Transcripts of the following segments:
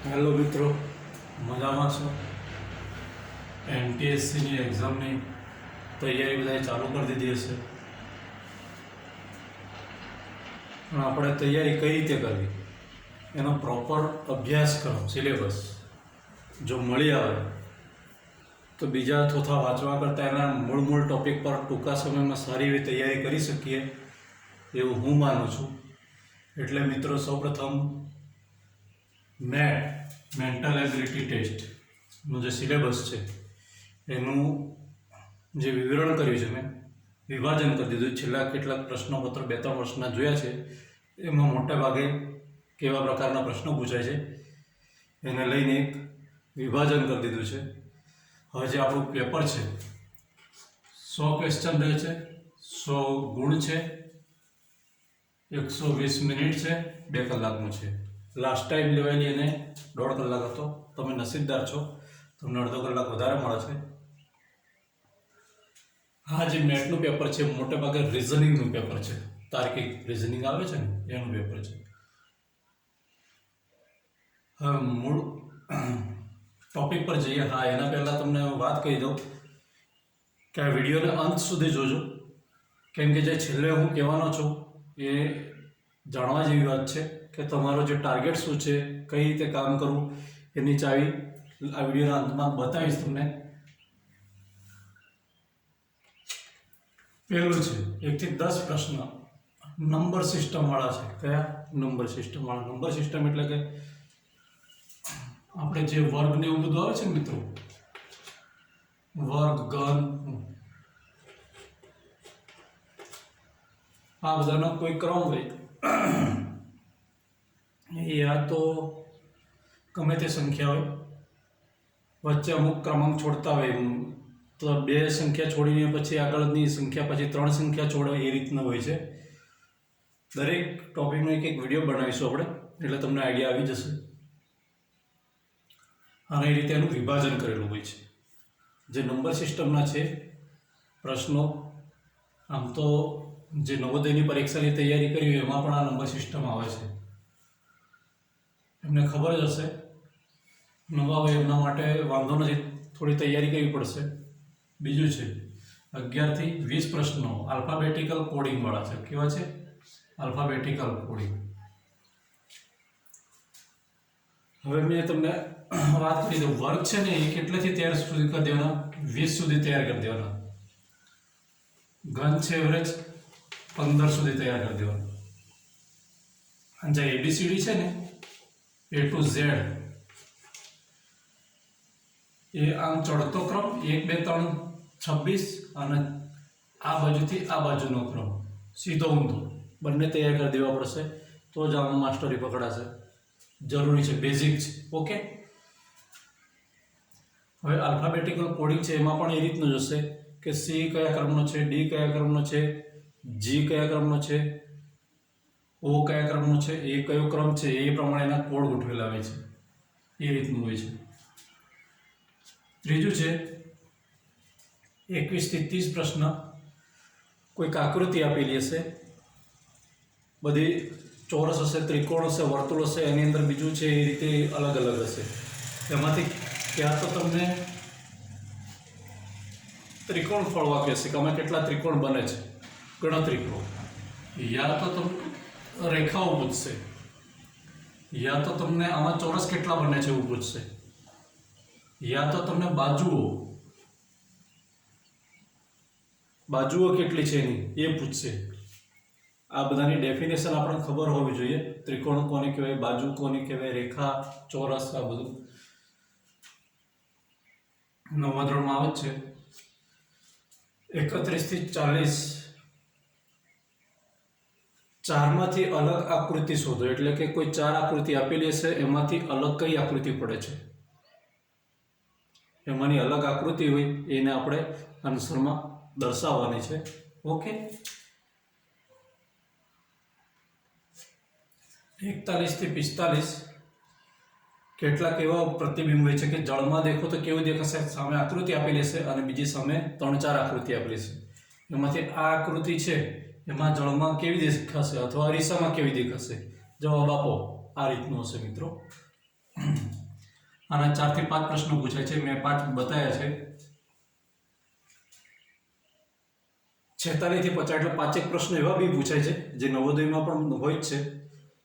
Hello મિત્રો, મજામાં છો? એનટીએસસીની એક્ઝામની તૈયારી બધાએ ચાલુ કરી દીધી હશે. પણ આપણે તૈયારી કઈ રીતે કરવી એનો પ્રોપર અભ્યાસક્રમ સિલેબસ જો મળી આવે તો બીજા થોથા વાંચવા કરતાં એના મૂળ ટૉપિક પર ટૂંકા સમયમાં સારી એવી તૈયારી કરી શકીએ એવું હું માનું છું. એટલે મિત્રો, સૌપ્રથમ મેન્ટલ એબિલિટી ટેસ્ટનું જે સિલેબસ છે એનું જે વિવરણ કર્યું છે, મેં વિભાજન કરી દીધું. છેલ્લા કેટલાક પ્રશ્નપત્ર 2-3 વર્ષના જોયા છે, એમાં મોટે ભાગે કેવા પ્રકારના પ્રશ્નો પૂછાય છે એને લઈને એક વિભાજન કરી દીધું છે. હવે જે આપણું પેપર છે 100 ક્વેશ્ચન રહે છે, 100 ગુણ છે, 120 મિનિટ છે, 2 કલાકનું છે. લાસ્ટ ટાઈમ લેવાયેલી એને 1.5 કલાક હતો. તમે નસીબદાર છો, તમને અડધો કલાક વધારે મળે છે. આ જે મેથનું પેપર છે મોટે ભાગે રિઝનિંગનું પેપર છે, તાર્કિક રિઝનિંગ આવે છે ને એનું પેપર છે. હવે મૂળ ટોપિક પર જઈએ. હા, એના પહેલાં તમને વાત કહી દઉં કે આ વિડીયોને અંત સુધી જોજો, કેમ કે જે છેલ્લે હું કહેવાનો છું એ જાણવા જેવી વાત છે કે તમારો જે ટાર્ગેટ શું છે, કઈ રીતે કામ કરવું એની ચાવી આ વિડીયોના અંતમાં બતાવીશ તમને. પહેલું છે 1 થી 10 પ્રશ્ન નંબર સિસ્ટમવાળા છે. કયા નંબર સિસ્ટમવાળા? નંબર સિસ્ટમ એટલે કે આપણે જે વર્ગ ને એવું બધું આવે છે ને મિત્રો, વર્ગ, ઘન, આ બધાનો કોઈ ક્રમ હોય, યા તો ગમે તે સંખ્યા હોય, વચ્ચે અમુક ક્રમાંક છોડતા હોય, તો 2 સંખ્યા છોડીને પછી આગળની સંખ્યા, પછી 3 સંખ્યા છોડે, એ રીતના હોય છે. દરેક ટોપિકનો એક વિડીયો બનાવીશું આપણે, એટલે તમને આઈડિયા આવી જશે. અને એ રીતે એનું વિભાજન કરેલું હોય છે. જે નંબર સિસ્ટમના છે પ્રશ્નો, આમ તો જે નવોદયની પરીક્ષાની તૈયારી કરી હોય એમાં પણ આ નંબર સિસ્ટમ આવે છે. એમને ખબર જ હશે. નવા હોય એમના માટે વાંધો નથી, થોડી તૈયારી કરવી પડશે. બીજું છે 11 થી 20 પ્રશ્નો આલ્ફાબેટિકલ કોડિંગવાળા છે. કેવા છે? Alphabetical coding. હવે મેં તમને વાત કરી દઉં, વર્ગ છે ને એ કેટલેથી તૈયાર સુધી કરી દેવાના? 20 સુધી તૈયાર કરી દેવાના. ઘન છે એવરેજ 15 સુધી તૈયાર કરી દેવાના. અને જે એબીસીડી છે ને A to Z, એ આમ ચડતો ક્રમ 1, 2, 3, 26, અને આ બાજુથી આ બાજુનો ક્રમ સીધો ઊંધો બંને તૈયાર કરી દેવા પડશે, તો જ આમાં માસ્ટરી પકડાશે. જરૂરી છે, બેઝિક છે. ઓકે. હવે આલ્ફાબેટિકલ કોડિંગ છે એમાં પણ એ રીતનું જ હશે કે સી કયા ક્રમનો છે, ડી કયા ક્રમનો છે, જી કયા ક્રમનો છે, ઓ કયા ક્રમનો છે, એ કયો ક્રમ છે એ પ્રમાણે એના કોડ ગોઠવેલા હોય છે. એ રીતનું હોય છે. ત્રીજું છે 21 થી 30 પ્રશ્ન. કોઈક આકૃતિ આપેલી હશે, બધી ચોરસ હશે, ત્રિકોણ હશે, વર્તુળ હશે, એની અંદર બીજું છે એ રીતે અલગ અલગ હશે. એમાંથી ક્યાં તો તમને ત્રિકોણ ફળવા કહેશે કે આમાં કેટલા ત્રિકોણ બને છે, ગણતરી કરો. યા તો તમને રેખાઓ પૂછશે, યા તો તમને આમાં ચોરસ કેટલા બને છે એવું પૂછશે, યા તો તમને બાજુઓ કેટલી છે એની એ પૂછશે. આ બધાની ડેફિનેશન આપણને ખબર હોવી જોઈએ. ત્રિકોણ કોને કહેવાય, બાજુ કોને કહેવાય, રેખા, ચોરસ, આ બધું 9મા ધોરણમાં આવે જ છે. 31 થી 40 4માંથી અલગ આકૃતિ શોધો. એટલે કે કોઈ 4 આકૃતિ આપેલી હશે, એમાંથી અલગ કઈ આકૃતિ પડે છે, એમાંની અલગ આકૃતિ હોય એને આપણે આન્સરમાં દર્શાવવાની છે. ઓકે. 41 થી 45 કેટલાક એવા પ્રતિબિંબ હોય છે કે જળમાં દેખો તો કેવું દેખાશે, સામે આકૃતિ આપેલી હશે અને બીજી સામે 3-4 આકૃતિ આપેલી છે. એમાંથી આ આકૃતિ છે એમાં જળમાં કેવી દેખાશે અથવા અરીસામાં કેવી દેખાશે? જવાબ આપો. આ રીતનું હશે મિત્રો. આના 4 થી 5 પ્રશ્નો પૂછાય છે, મેં 5 બતાવ્યા છે. 46 થી 50 એટલે 5 પ્રશ્નો એવા બી પૂછાય છે જે નવોદયમાં પણ હોય જ છે.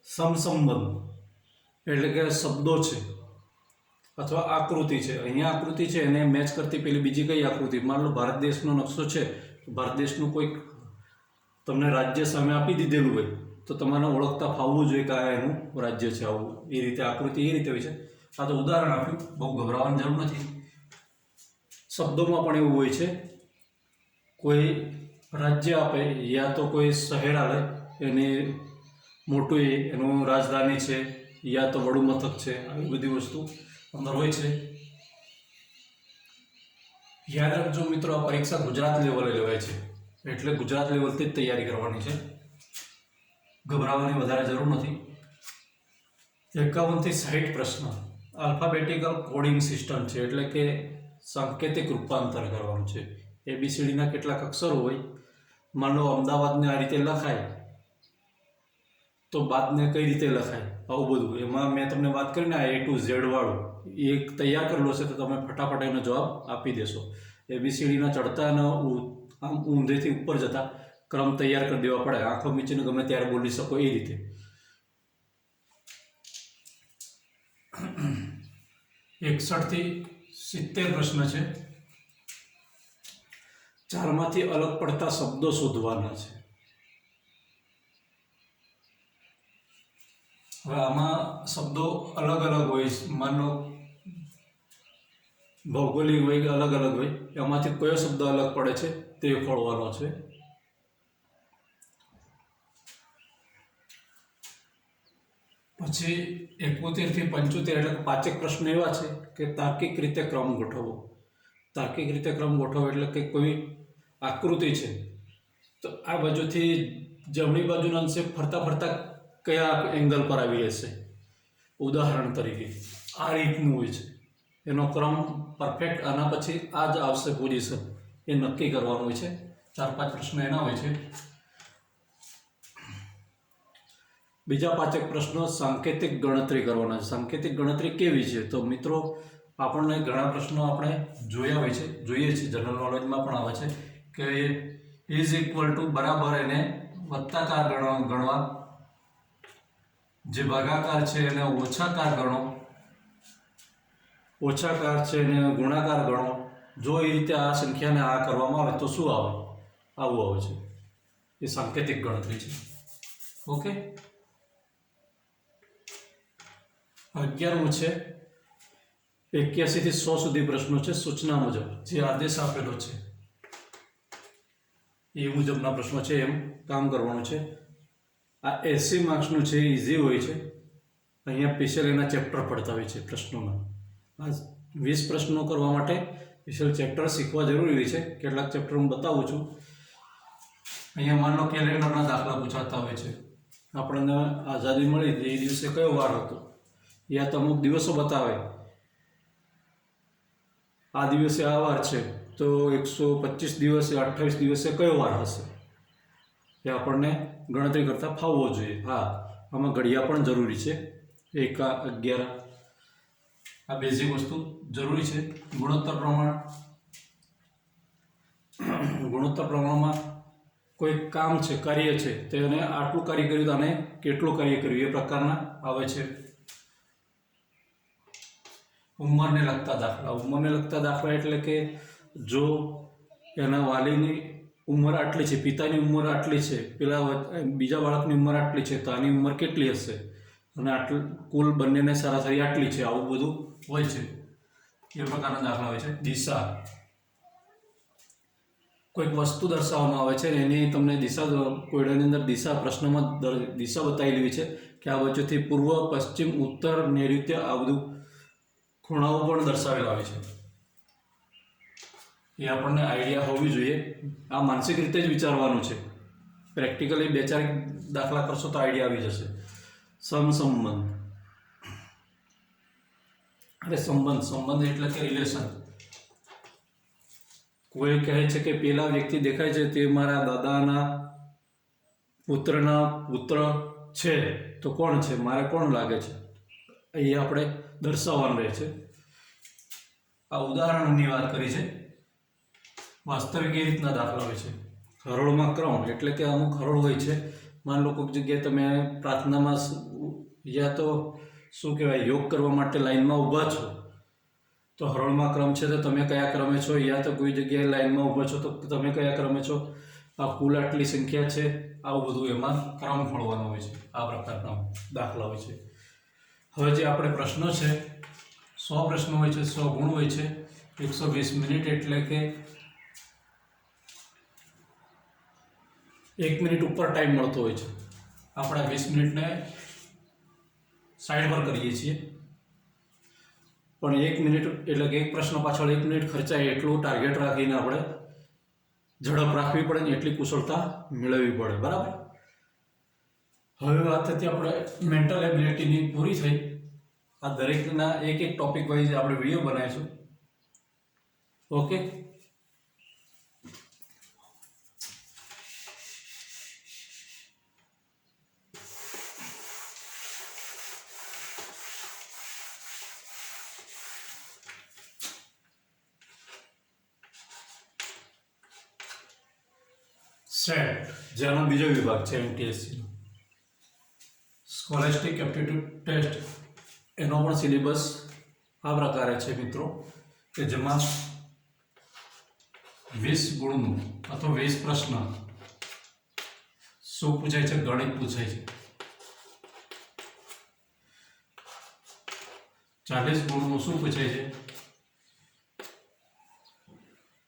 સમસંબંધ એટલે કે શબ્દો છે અથવા આકૃતિ છે. અહીંયા આકૃતિ છે એને મેચ કરતી પેલી બીજી કઈ આકૃતિ, માન લો ભારત દેશનો નકશો છે, ભારત દેશનું કોઈક તમને રાજ્ય સામે આપી દીધેલું હોય તો તમારે ઓળખતા ફાવવું જોઈએ કે આ એનું રાજ્ય છે. આવું એ રીતે આકૃતિ એ રીતે હોય છે. આ તો ઉદાહરણ આપ્યું, બહુ ગભરાવાની જરૂર નથી. શબ્દોમાં પણ એવું હોય છે, કોઈ રાજ્ય આપે યા તો કોઈ શહેર આવે એને મોટું એનું રાજધાની છે યા તો વડું મથક છે, આવી બધી વસ્તુ અંદર હોય છે. યાદ રાખજો મિત્રો, આ પરીક્ષા ગુજરાત લેવલે લેવાય છે એટલે ગુજરાત લેવલથી જ તૈયારી કરવાની છે, ગભરાવાની વધારે જરૂર નથી. 51 થી 60 પ્રશ્ન આલ્ફાબેટિકલ કોડિંગ સિસ્ટમ છે એટલે કે સાંકેતિક રૂપાંતર કરવાનું છે. ABCDના કેટલાક અક્ષરો હોય, માન લો અમદાવાદને આ રીતે લખાય તો બાદને કઈ રીતે લખાય, આવું બધું. એમાં મેં તમને વાત કરીને આ A to Z વાળું એક તૈયાર કરેલો છે તો તમે ફટાફટ એનો જવાબ આપી દેશો. ABCDના ચડતા અને આમ ઊંધેથી ઉપર જતા ક્રમ તૈયાર કરી દેવા પડે, આંખો મીચીને ગમે ત્યારે બોલી શકો એ રીતે. 61 થી 70 પ્રશ્ન છે. 4 માંથી અલગ પડતા શબ્દો શોધવાના છે. હવે આમાં શબ્દો અલગ અલગ હોય, માનો ભૌગોલિક હોય, અલગ અલગ હોય, એમાંથી કયો શબ્દ અલગ પડે છે તે ખોળવાનો છે. પછી 71 થી 75 એટલે 5 પ્રશ્નો એવા છે કે તાર્કિક રીતે ક્રમ ગોઠવવો. તાર્કિક રીતે ક્રમ ગોઠવવો એટલે કે કોઈ આકૃતિ છે તો આ બાજુથી જમણી બાજુના અંશે ફરતા ફરતા કયા એંગલ પર આવી રહેશે. ઉદાહરણ તરીકે આ રીતનું હોય છે, એનો ક્રમ પરફેક્ટ આના પછી આ જ આવશે પોઝિશન, એ નક્કી કરવાનું હોય છે. 4-5 પ્રશ્નો એના હોય છે. બીજા 5 પ્રશ્નો સાંકેતિક ગણતરી કરવાના છે. સાંકેતિક ગણતરી કેવી છે તો મિત્રો, આપણને ઘણા પ્રશ્નો આપણે જોઈએ છીએ, જનરલ નોલેજમાં પણ આવે છે કે ઇઝ ઇક્વલ ટુ બરાબર એને વત્તાકાર ગણવા, જે ભાગાકાર છે એને ઓછાકાર ગણો, ઓછાકાર છે એને ગુણાકાર ગણો. જો એ રીતે આ સંખ્યાને આ કરવામાં આવે તો શું આવે, આવું આવે છે. એ સાંકેતિક ગણતરી છે. ઓકે. 11મું છે 81 થી 100 સુધી પ્રશ્નો છે. સૂચના મુજબ જે આદેશ આપેલો છે એ મુજબના પ્રશ્નો છે, એમ કામ કરવાનું છે. આ 80 માર્ક્સનું છે, ઇઝી હોય છે. અહીંયા સ્પેશિયલ એના ચેપ્ટર પડતા હોય છે પ્રશ્નોમાં. આ 20 પ્રશ્નો કરવા માટે સ્પેશિયલ ચેપ્ટર શીખવા જરૂરી હોય છે. કેટલાક ચેપ્ટર હું બતાવું છું. અહીંયા માન લો કેલેન્ડરના દાખલા પૂછાતા હોય છે. આપણને આઝાદી મળી એ દિવસે કયો વાર હતો, યા તો અમુક દિવસો બતાવે, આ દિવસે આ વાર છે તો 125 દિવસે 28 દિવસે કયો વાર હશે, એ આપણને ગણતરી કરતાં ફાવવો જોઈએ. હા, આમાં ઘડિયા પણ જરૂરી છે. 1, 11 આ બેઝિક વસ્તુ જરૂરી છે. ગુણોત્તર પ્રમાણમાં કોઈ કામ છે, કાર્ય છે, તો એને આટલું કાર્ય કર્યું તો આને કેટલું કાર્ય કર્યું એ પ્રકારના આવે છે. ઉંમરને લગતા દાખલા એટલે કે જો એના વાલીની ઉંમર આટલી છે, પિતાની ઉંમર આટલી છે, પેલા બીજા બાળકની ઉંમર આટલી છે, તો આની ઉંમર કેટલી હશે, અને કુલ બંનેને સરાસરી આટલી છે, આવું બધું હોય છે. એ પ્રકારના દાખલા હોય છે. દિશા, કોઈક વસ્તુ દર્શાવવામાં આવે છે, એની તમને દિશા, કોયડાની અંદર દિશા, પ્રશ્નમાં દિશા બતાવેલી હોય છે કે આ બાજુથી પૂર્વ, પશ્ચિમ, ઉત્તર, નૈઋત્ય, આ બધું ખૂણાઓ પણ દર્શાવેલા હોય છે. એ આપણને આઈડિયા હોવી જોઈએ. આ માનસિક રીતે જ વિચારવાનું છે. પ્રેક્ટિકલી 2-4 દાખલા કરશો તો આઈડિયા આવી જશે. સમસંબંધ, સંબંધ એટલે કે રિલેશન. કોઈ કહે છે કે પેલા વ્યક્તિ દેખાય છે તે મારા દાદાના પુત્રના પુત્ર છે, તો કોણ છે, મારે કોણ લાગે છે, એ આપણે દર્શાવવાનું રહે છે. આ ઉદાહરણની વાત કરી છે. વાસ્તવિક એ રીતના દાખલા હોય છે. હરોળમાં ક્રમ એટલે કે અમુક હરોળ હોય છે. માન લો કોઈક જગ્યાએ તમે પ્રાર્થનામાં યા તો શું કહેવાય યોગ કરવા માટે લાઈનમાં ઊભા છો, તો હરોળમાં ક્રમ છે તો તમે કયા ક્રમે છો, યા તો કોઈ જગ્યાએ લાઈનમાં ઊભા છો તો તમે કયા ક્રમે છો, આ કુલ આટલી સંખ્યા છે, આવું બધું એમાં ક્રમ ફળવાનો હોય છે. આ પ્રકારના દાખલા હોય છે. હવે જે આપણે પ્રશ્નો છે 100 પ્રશ્નો હોય છે, 100 ગુણ હોય છે, 120 મિનિટ એટલે કે 1 મિનિટ ઉપર ટાઈમ મળતો હોય છે. આપણે 20 મિનિટને સાઈડ પર કરીએ છીએ, પણ 1 મિનિટ એટલે કે એક પ્રશ્ન પાછળ 1 મિનિટ ખર્ચાય એટલું ટાર્ગેટ રાખીને આપણે ઝડપ રાખવી પડે ને એટલી કુશળતા મેળવવી પડે. બરાબર. હવે વાત હતી આપણે મેન્ટલ એબિલિટીની પૂરી થઈ. આ દરેકના એક ટોપિક વાઇઝ આપણે વિડીયો બનાવીશું. ઓકે. સેટ જેનો બીજો વિભાગ છે એમટીએસસી સ્કોલેસ્ટિક એપ્ટિટ્યૂડ ટેસ્ટ, એનો પણ સિલેબસ આ પ્રકારે છે મિત્રો કે જેમાં 20 ગુણનું અથવા 20 પ્રશ્ન શું પૂછાય છે, ગણિત પૂછાય છે. 40 ગુણનું શું પૂછાય છે,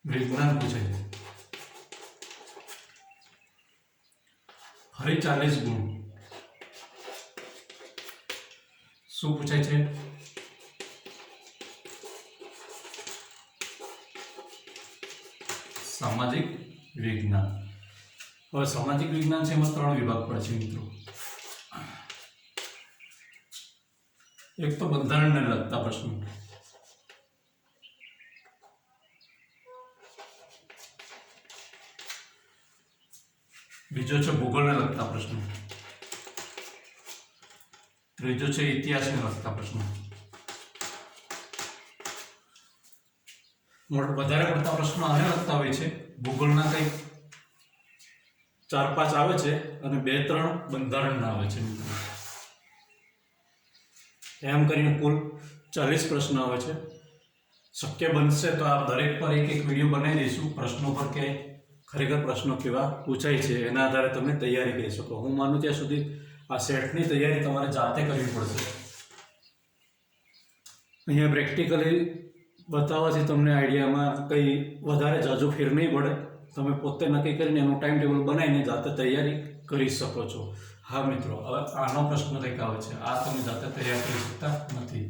વિજ્ઞાન પૂછાય છે. ફરી 40 ગુણ શું પૂછાય છે, સામાજિક વિજ્ઞાન. હવે સામાજિક વિજ્ઞાન છે એમાં 3 વિભાગ પડે છે મિત્રો. એક તો બંધારણને લગતા પ્રશ્નો, બીજો છે ભૂગોળને લગતા પ્રશ્નો, ત્રીજો છે ઇતિહાસને લગતા પ્રશ્નો. વધારે પડતા પ્રશ્નો આને લગતા હોય છે. ભૂગોળના કંઈક 4-5 આવે છે અને 2-3 બંધારણના આવે છે. એમ કરીને કુલ 40 પ્રશ્નો આવે છે. શક્ય બનશે તો આ દરેક પર એક વિડીયો બનાવી દઈશું પ્રશ્નો પર કે ખરેખર પ્રશ્નો કેવા પૂછાય છે, એના આધારે તમે તૈયારી કરી શકો. હું માનું ત્યાં સુધી આ સેટની તૈયારી તમારે જાતે કરવી પડશે. અહીંયા પ્રેક્ટિકલી બતાવવાથી તમને આઈડિયામાં કંઈ વધારે ઝાઝો ફેર નહીં પડે. તમે પોતે નક્કી કરીને એનું ટાઈમ ટેબલ બનાવીને જાતે તૈયારી કરી શકો છો. હા મિત્રો, હવે આનો પ્રશ્ન કંઈક આવે છે, આ તમે જાતે તૈયાર કરી શકતા નથી.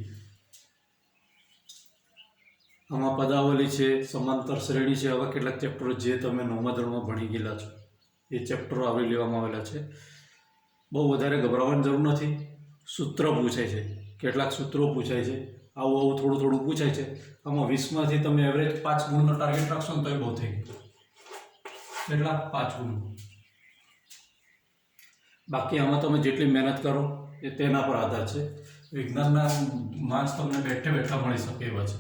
આમાં પદાવલી છે, સમાંતર શ્રેણી છે, આવા કેટલાક ચેપ્ટરો જે તમે 9મા ધોરણમાં ભણી ગયેલા છો એ ચેપ્ટરો આવરી લેવામાં આવેલા છે. બહુ વધારે ગભરાવાની જરૂર નથી. સૂત્ર પૂછાય છે, કેટલાક સૂત્રો પૂછાય છે, આવું થોડું થોડું પૂછાય છે. આમાં 20માંથી તમે એવરેજ 5 ગુણનો ટાર્ગેટ રાખશો ને તો એ બહુ થઈ ગયું. કેટલા? 5 ગુણ. બાકી આમાં તમે જેટલી મહેનત કરો એ તેના પર આધાર છે. વિજ્ઞાનના માર્ક્સ તમને બેઠે બેઠા મળી શકે એવા છે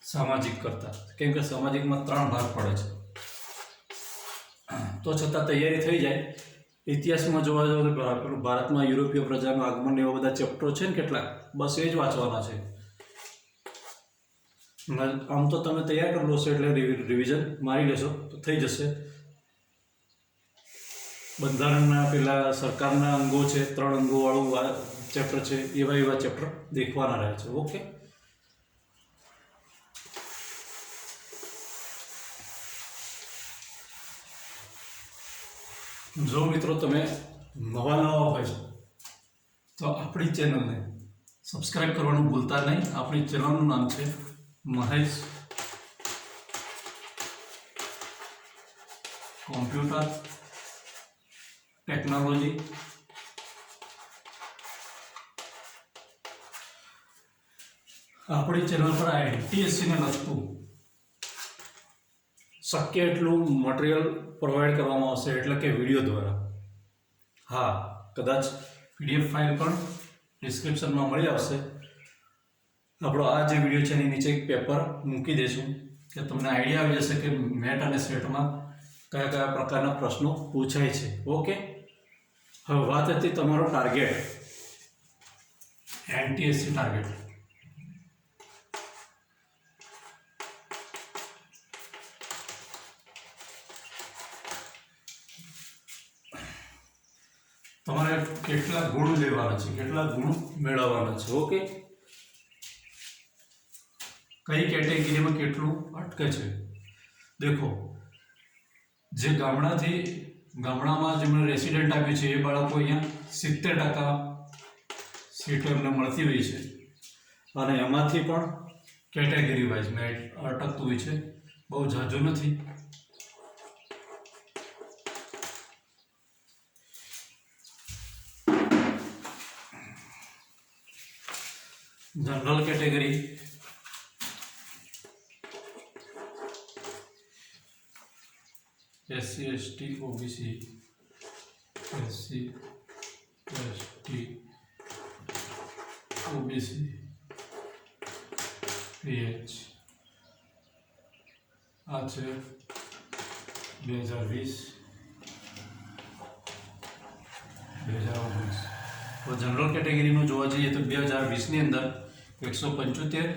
સામાજિક કરતાં, કેમ કે સામાજિકમાં 3 ભાગ પડે છે. તો છતાં તૈયારી થઈ જાય. ઇતિહાસમાં જોવા જાવ તો પેલું ભારતમાં યુરોપીય પ્રજાનું આગમન એવા બધા ચેપ્ટરો છે ને કેટલાક, બસ એ જ વાંચવાના છે. આમ તો તમે તૈયાર કરી લો છો એટલે રિવિઝન મારી લેશો તો થઈ જશે. બંધારણના પેલા સરકારના અંગો છે, 3 અંગોવાળું ચેપ્ટર છે, એવા ચેપ્ટર દેખવાના રહે છે. ઓકે. જો મિત્રો તમે નવા હોય તો આપણી ચેનલને સબસ્ક્રાઈબ કરવાનું ભૂલતા નહીં. આપણી ચેનલનું નામ છે મહેશ કોમ્પ્યુટર ટેકનોલોજી. આપણી ચેનલ પર એમટીએસસીને લગતું શક્ય એટલું મટીરિયલ પ્રોવાઈડ કરવામાં આવશે, એટલે કે વિડીયો દ્વારા. હા, કદાચ PDF ફાઇલ પણ ડિસ્ક્રિપ્શનમાં મળી આવશે. આપણો આ જે વિડીયો છે એની નીચે એક પેપર મૂકી દઈશું કે તમને આઈડિયા આવી જશે કે મેટ અને સેટમાં કયા કયા પ્રકારના પ્રશ્નો પૂછાય છે. ઓકે, હવે વાત હતી તમારો ટાર્ગેટ, NTSC ટાર્ગેટ. તમારે કેટલા ગુણ લેવાના છે, કેટલા ગુણ મેળવવાના છે. ઓકે, કઈ કેટેગરીમાં કેટલું અટકે છે. દેખો, જે ગામડામાં જેમને રેસિડેન્ટ આપ્યું છે એ બાળકો અહીંયા 70% સીટો એમને મળતી હોય છે અને એમાંથી પણ કેટેગરી વાઇઝ મેરિટ અટકતું હોય છે, બહુ ઝાઝું નથી. General category SC ST OBC, SC ST OBC, PH આ છે 2020 2019. તો જનરલ કેટેગરીમાં જોવા જઈએ તો 2020ની અંદર 175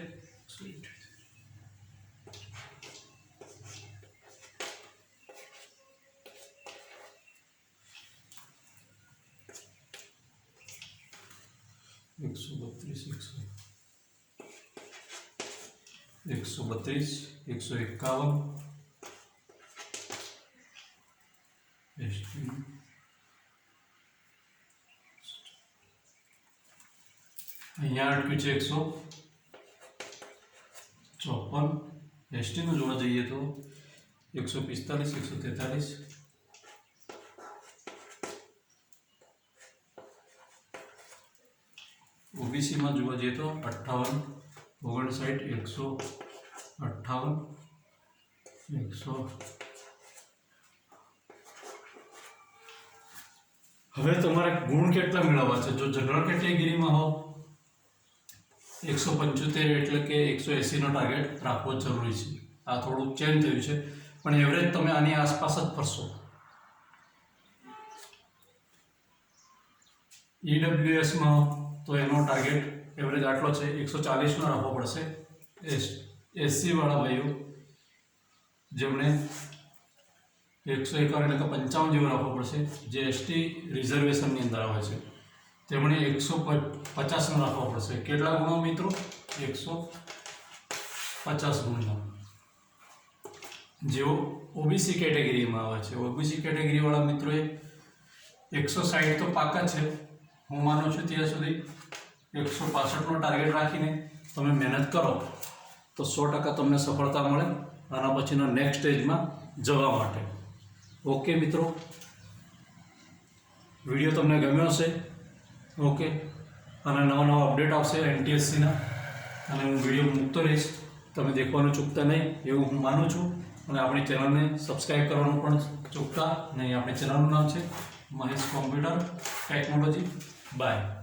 અહીંયા અટક્યું છે 154. એસટીનું જોવા જઈએ તો 145 143. ઓબીસીમાં જોવા જઈએ તો 58 59 158 100. હવે તમારે ગુણ કેટલા મેળવવા છે. જો જનરલ કેટેગરીમાં હો 175 એટલે કે 180 નો ટાર્ગેટ રાખવો જરૂરી છે. આ થોડુંક ચેન્જ થયું છે પણ એવરેજ તમે આની આસપાસ જ ફરશો. ઈડબ્લ્યુએસમાં તો એનો ટાર્ગેટ એવરેજ આટલો છે, 140 નો રાખવો પડશે. એસસી વાળા ભાઈઓ જેમણે 151 એટલે કે 55 જેવો રાખવો પડશે. જે એસટી રિઝર્વેશનની અંદર આવે છે તેમણે 150 નો રાખવો પડશે. કેટલા ગુણો મિત્રો? 150 ગુણનો. જેઓ ઓબીસી કેટેગરીમાં આવે છે, ઓબીસી કેટેગરીવાળા મિત્રોએ 160 તો પાકા છે. હું માનું છું ત્યાં સુધી 165 નો ટાર્ગેટ રાખીને તમે મહેનત કરો તો 100% તમને સફળતા મળે આના પછીના નેક્સ્ટ સ્ટેજમાં જવા માટે. ઓકે મિત્રો, વિડીયો તમને ગમ્યો હશે. ઓકે, અને નવા અપડેટ આવશે NTSCના અને હું વિડીયો મૂકતો રહીશ. તમે દેખવાનું ચૂકતા નહીં એવું હું માનું છું. અને આપણી ચેનલને સબસ્ક્રાઈબ કરવાનું પણ ચૂકતા નહીં. આપણી ચેનલનું નામ છે મહેશ કોમ્પ્યુટર ટેકનોલોજી. બાય.